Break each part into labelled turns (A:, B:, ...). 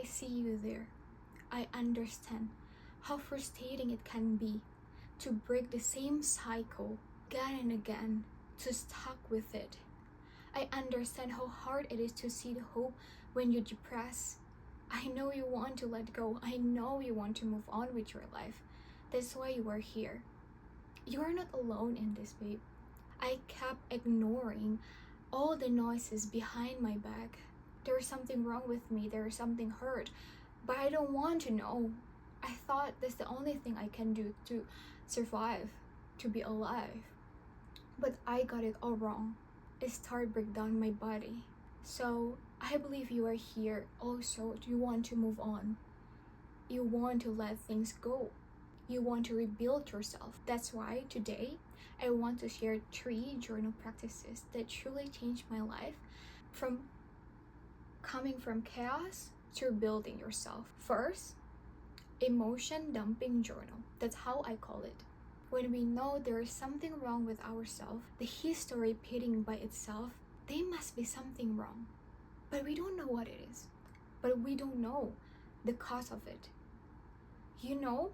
A: see you there. I understand how frustrating it can be to break the same cycle again and again, to stuck with it. I understand how hard it is to see the hope when you're depressed. I know you want to let go. I know you want to move on with your life. That's why you are here. You are not alone in this, babe. I kept ignoring all the noises behind my back. There is something wrong with me. There is something hurt. But I don't want to know. I thought that's the only thing I can do to survive, to be alive. But I got it all wrong. It started break down my body. So I believe you are here also. You want to move on. You want to let things go. You want to rebuild yourself. That's why today I want to share 3 journal practices that truly changed my life, from coming from chaos to building yourself. First, emotion dumping journal. That's how I call it. When we know there is something wrong with ourselves, the history repeating by itself, there must be something wrong. But we don't know what it is. But we don't know the cause of it. You know,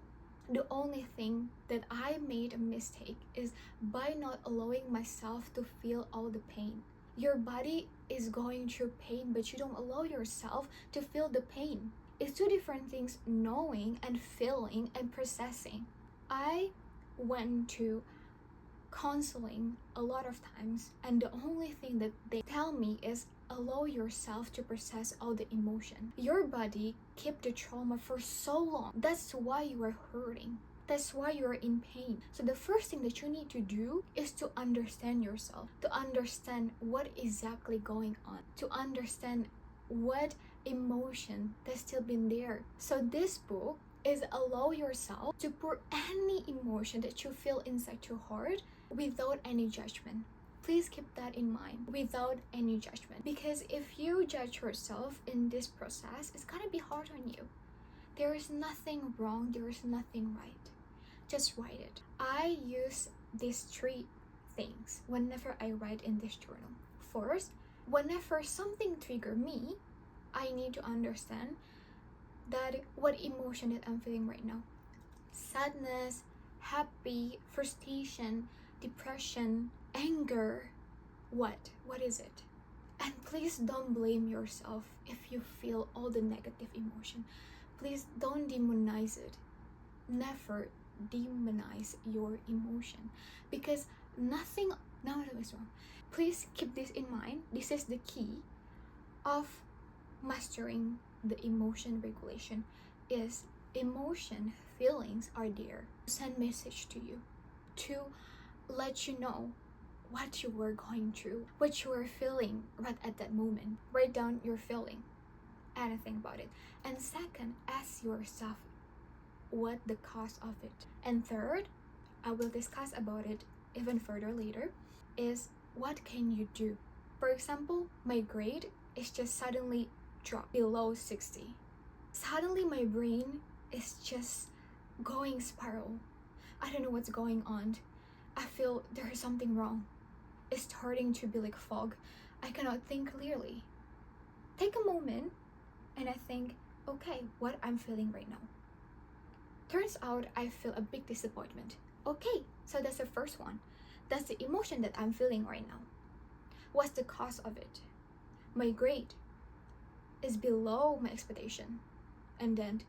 A: the only thing that I made a mistake is by not allowing myself to feel all the pain. Your body is going through pain, but you don't allow yourself to feel the pain. It's 2 different things, knowing and feeling and processing. I went to counseling a lot of times, and the only thing that they tell me is allow yourself to process all the emotion. Your body kept the trauma for so long. That's why you are hurting. That's why you are in pain. So the first thing that you need to do is to understand yourself, to understand what exactly going on, to understand what emotion that's still been there. So this book is allow yourself to pour any emotion that you feel inside your heart without any judgment. Please keep that in mind, without any judgment. Because if you judge yourself in this process, it's gonna be hard on you. There is nothing wrong, there is nothing right. Just write it. I use these 3 things whenever I write in this journal. First, whenever something triggers me, I need to understand that what emotion that I'm feeling right now. Sadness, happy, frustration, depression, anger. What is it? And please don't blame yourself if you feel all the negative emotion. Please don't demonize it. Never demonize your emotion, because nothing is wrong. Please keep this in mind. This is the key of mastering the emotion regulation. Is emotion, feelings are there to send message to you, to let you know what you were going through, what you were feeling right at that moment. Write down your feeling, anything about it. And second, ask yourself what the cause of it. And third, I will discuss about it even further later, is what can you do? For example, my grade is just suddenly dropped below 60. Suddenly my brain is just going spiral. I don't know what's going on. I feel there is something wrong. It's starting to be like fog. I cannot think clearly. Take a moment and I think, okay, what I'm feeling right now. Turns out I feel a big disappointment. Okay, so that's the first one. That's the emotion that I'm feeling right now. What's the cause of it? My grade is below my expectation. And then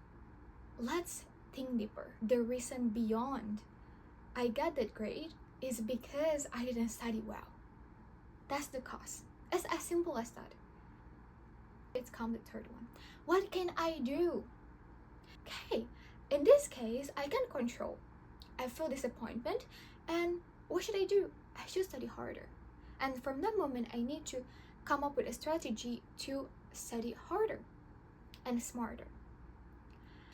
A: let's think deeper. The reason beyond I got that grade is because I didn't study well. That's the cause. It's as simple as that. It's come the third one. What can I do? Okay, in this case, I can control. I feel disappointment, and what should I do? I should study harder. And from that moment, I need to come up with a strategy to study harder and smarter.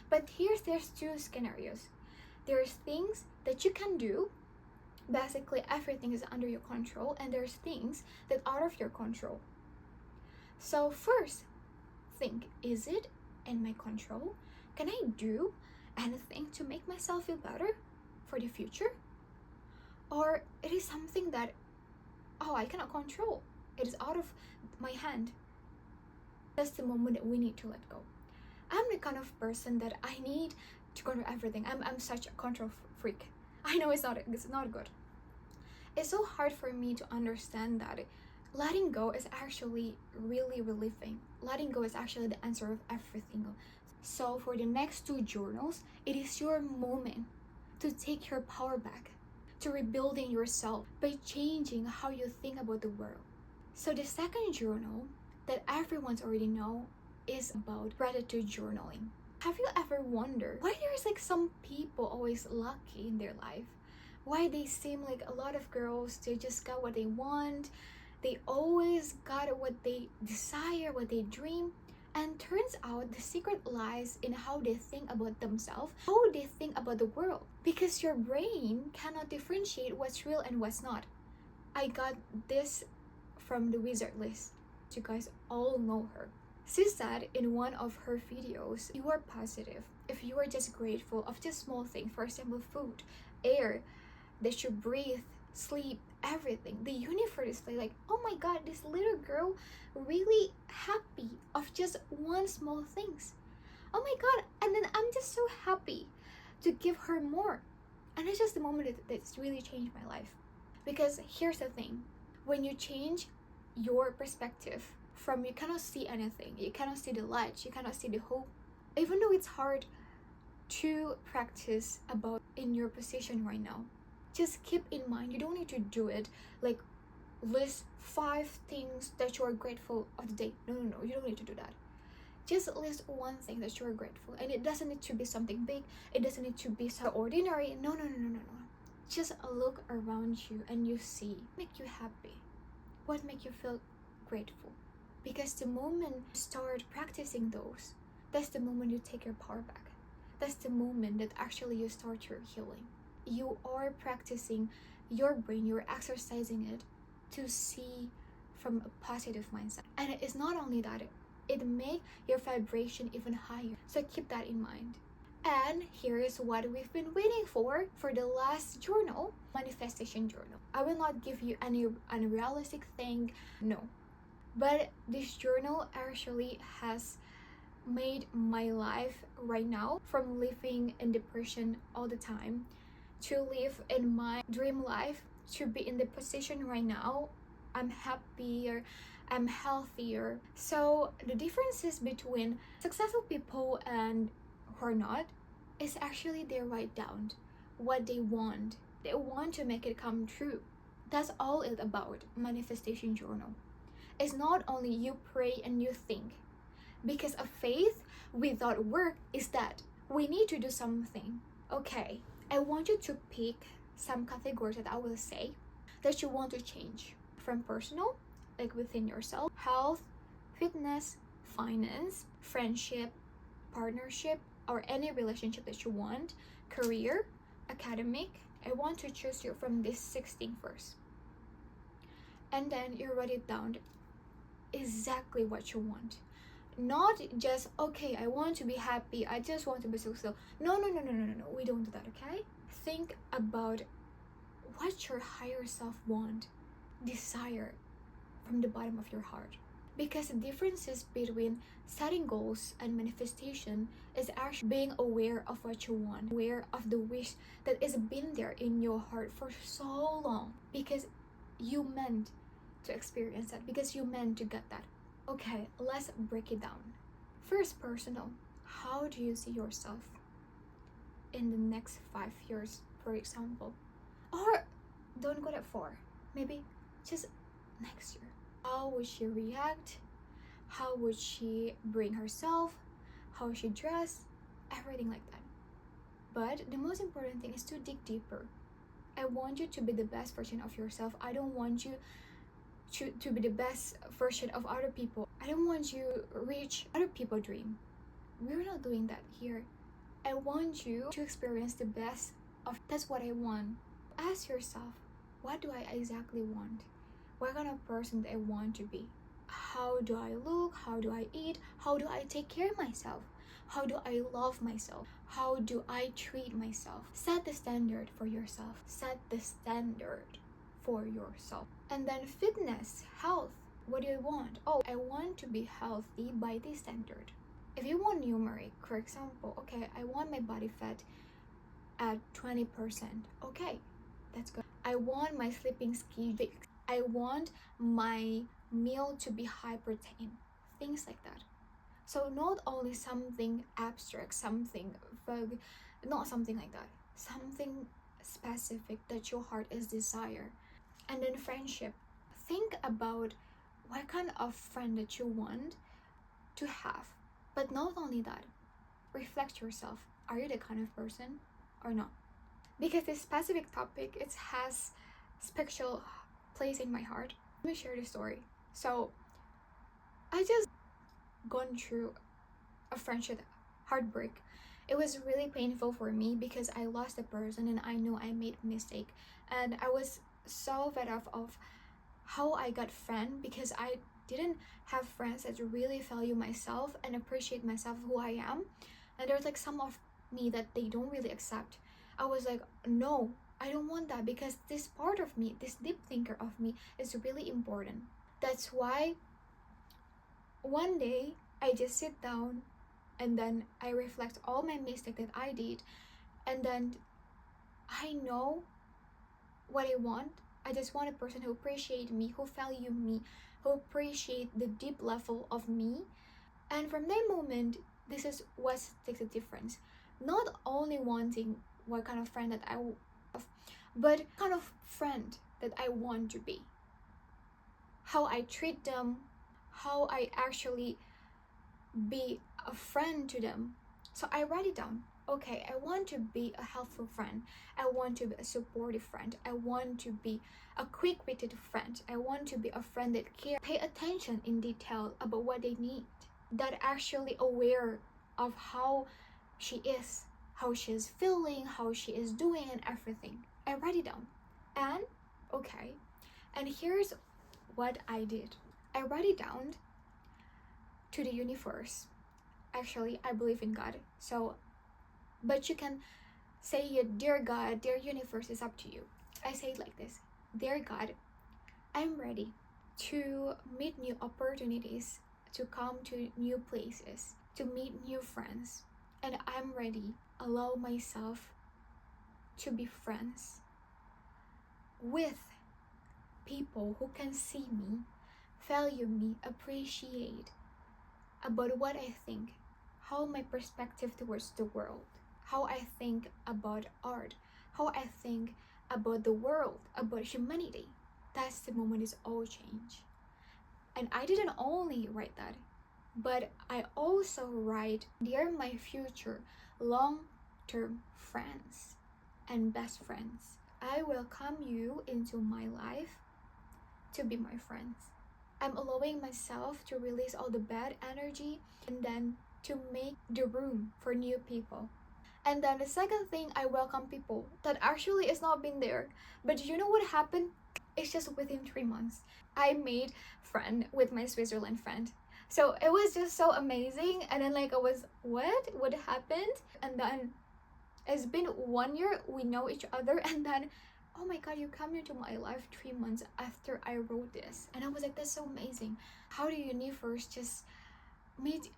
A: But there's 2 scenarios. There's things that you can do. Basically, everything is under your control, and there's things that are out of your control. So first, think, is it in my control? Can I do anything to make myself feel better for the future? Or it is something that, I cannot control. It is out of my hand. That's the moment that we need to let go. I'm the kind of person that I need to control everything. I'm such a control freak. I know it's not good. It's so hard for me to understand that letting go is actually really relieving. Letting go is actually the answer of everything. So for the next 2 journals, it is your moment to take your power back, to rebuilding yourself by changing how you think about the world. So the second journal that everyone's already know is about gratitude journaling. Have you ever wondered why there's like some people always lucky in their life? Why they seem like a lot of girls, they just got what they want, they always got what they desire, what they dream. And turns out the secret lies in how they think about themselves, how they think about the world. Because your brain cannot differentiate what's real and what's not. I got this from the Wizard List. You guys all know her. She said in one of her videos, you are positive if you are just grateful of just small things, for example, food, air, that you breathe, sleep, everything. The universe is like, oh my god, this little girl really happy of just one small things. Oh my god, and then I'm just so happy to give her more. And it's just the moment that's really changed my life. Because here's the thing, when you change your perspective from you cannot see anything, you cannot see the light, you cannot see the hope, even though it's hard to practice about in your position right now, just keep in mind, you don't need to do it like list 5 things that you are grateful of the day. No, you don't need to do that. Just list one thing that you are grateful, and it doesn't need to be something big, it doesn't need to be so ordinary. No. Just look around you and you see make you happy, what make you feel grateful. Because the moment you start practicing those, that's the moment you take your power back. That's the moment that actually you start your healing. You are practicing your brain, you're exercising it to see from a positive mindset. And it's not only that, it makes your vibration even higher. So keep that in mind. And here is what we've been waiting for the last journal, manifestation journal. I will not give you any unrealistic thing, no. But this journal actually has made my life right now, from living in depression all the time to live in my dream life, to be in the position right now. I'm happier, I'm healthier. So the differences between successful people and who are not is actually they write down what they want. They want to make it come true. That's all it's about, manifestation journal. It's not only you pray and you think. Because a faith without work is that we need to do something. Okay, I want you to pick some categories that I will say that you want to change. From personal, like within yourself, health, fitness, finance, friendship, partnership, or any relationship that you want, career, academic. I want to choose you from this 16 first. And then you write it down exactly what you want. Not just, okay, I want to be happy, I just want to be successful. No, we don't do that, okay? Think about what your higher self want, desire from the bottom of your heart. Because the differences between setting goals and manifestation is actually being aware of what you want, aware of the wish that has been there in your heart for so long, because you meant to experience that, because you meant to get that. Okay, let's break it down. First, personal. How do you see yourself in the next 5 years, for example? Or don't go that far. Maybe just next year. How would she react? How would she bring herself? How she dress? Everything like that. But the most important thing is to dig deeper. I want you to be the best version of yourself. I don't want you to be the best version of other people. I don't want you to reach other people's dream. We're not doing that here. I want you to experience the best of, that's what I want. Ask yourself, what do I exactly want? What kind of person do I want to be? How do I look? How do I eat? How do I take care of myself? How do I love myself? How do I treat myself? Set the standard for yourself. Set the standard for yourself. And then fitness, health. What do I want? Oh, I want to be healthy by this standard. If you want numeric, for example, okay, I want my body fat at 20%. Okay, that's good. I want my sleeping schedule fixed. I want my meal to be high protein. Things like that. So not only something abstract, something vague, not something like that. Something specific that your heart is desire. And then friendship. Think about what kind of friend that you want to have. But not only that, reflect yourself. Are you the kind of person or not? Because this specific topic, it has special place in my heart. Let me share the story. So I just gone through a friendship heartbreak. It was really painful for me because I lost a person and I knew I made a mistake, and I was so fed up of how I got friend because I didn't have friends that really value myself and appreciate myself who I am, and there's like some of me that they don't really accept. I was like, no, I don't want that, because this part of me, this deep thinker of me, is really important. That's why one day I just sit down and then I reflect all my mistakes that I did, and then I know what I want. I just want a person who appreciate me, who value me, who appreciate the deep level of me. And from that moment, this is what takes a difference. Not only wanting what kind of friend that I have, but kind of friend that I want to be. How I treat them, how I actually be a friend to them. So I write it down. Okay, I want to be a helpful friend. I want to be a supportive friend. I want to be a quick-witted friend. I want to be a friend that cares, pay attention in detail about what they need, that actually aware of how she is, how she is feeling, how she is doing, and everything. I write it down. And okay, and here's what I did. I write it down to the universe. Actually, I believe in God. So, but you can say it, dear God, dear universe, is up to you. I say it like this: dear God, I'm ready to meet new opportunities, to come to new places, to meet new friends, and I'm ready. Allow myself to be friends with people who can see me, value me, appreciate about what I think, how my perspective towards the world, how I think about art, how I think about the world, about humanity. That's the moment it's all change. And I didn't only write that, but I also write, dear my future long-term friends and best friends, I welcome you into my life to be my friends. I'm allowing myself to release all the bad energy and then to make the room for new people. And then the second thing, I welcome people that actually is not been there. But you know what happened? It's just within 3 months, I made friend with my Switzerland friend. So it was just so amazing. And then like I was, what happened? And then it's been 1 year, we know each other, and then oh my god, you come into my life 3 months after I wrote this. And I was like, that's so amazing. How do you universe just meet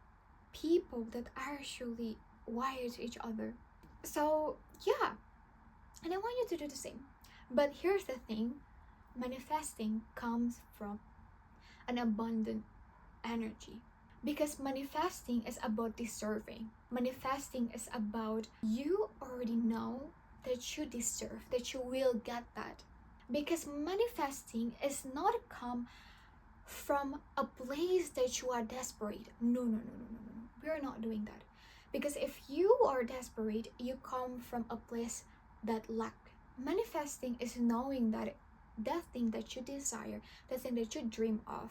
A: people that are actually wired to each other? So yeah, and I want you to do the same. But here's the thing, manifesting comes from an abundant energy, because manifesting is about deserving. Manifesting is about you already know that you deserve, that you will get that. Because manifesting is not come from a place that you are desperate. No. We are not doing that. Because if you are desperate, you come from a place that lack. Manifesting is knowing that that thing that you desire, the thing that you dream of,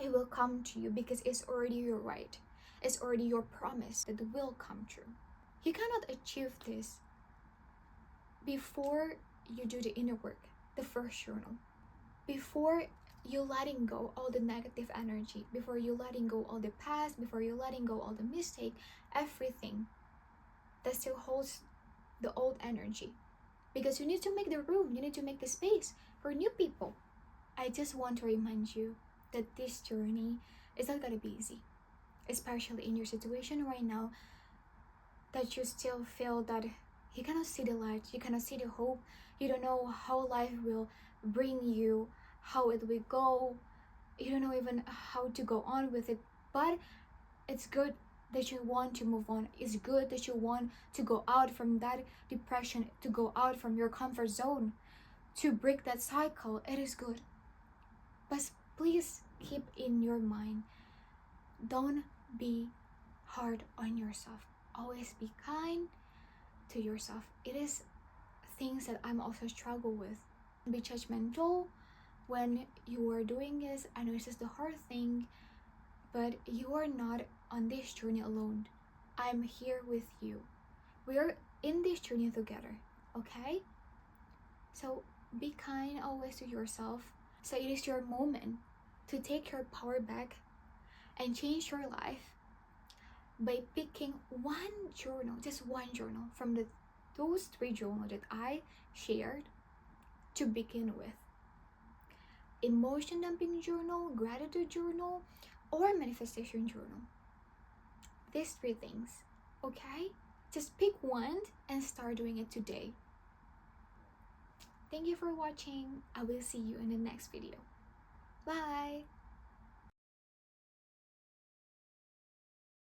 A: it will come to you because it's already your right. It's already your promise that will come true. You cannot achieve this before you do the inner work, the first journal. Before you letting go all the negative energy, before you letting go all the past, before you letting go all the mistake, everything that still holds the old energy. Because you need to make the room, you need to make the space for new people. I just want to remind you that this journey is not gonna be easy. especially in your situation right now, that you still feel that you cannot see the light, you cannot see the hope, you don't know how life will bring you, how it will go, you don't know even how to go on with it. But it's good that you want to move on. It's good that you want to go out from that depression, to go out from your comfort zone, to break that cycle. It is good. But please keep in your mind, don't be hard on yourself. Always be kind to yourself. It is things that I'm also struggle with. Be judgmental when you are doing this. I know this is the hard thing, but you are not on this journey alone. I'm here with you. We are in this journey together, okay? So be kind always to yourself. So it is your moment to take your power back and change your life by picking one journal, just one journal from those 3 journals that I shared to begin with. Emotion dumping journal, gratitude journal, or manifestation journal. These 3 things, okay? Just pick one and start doing it today. Thank you for watching. I will see you in the next video. Bye!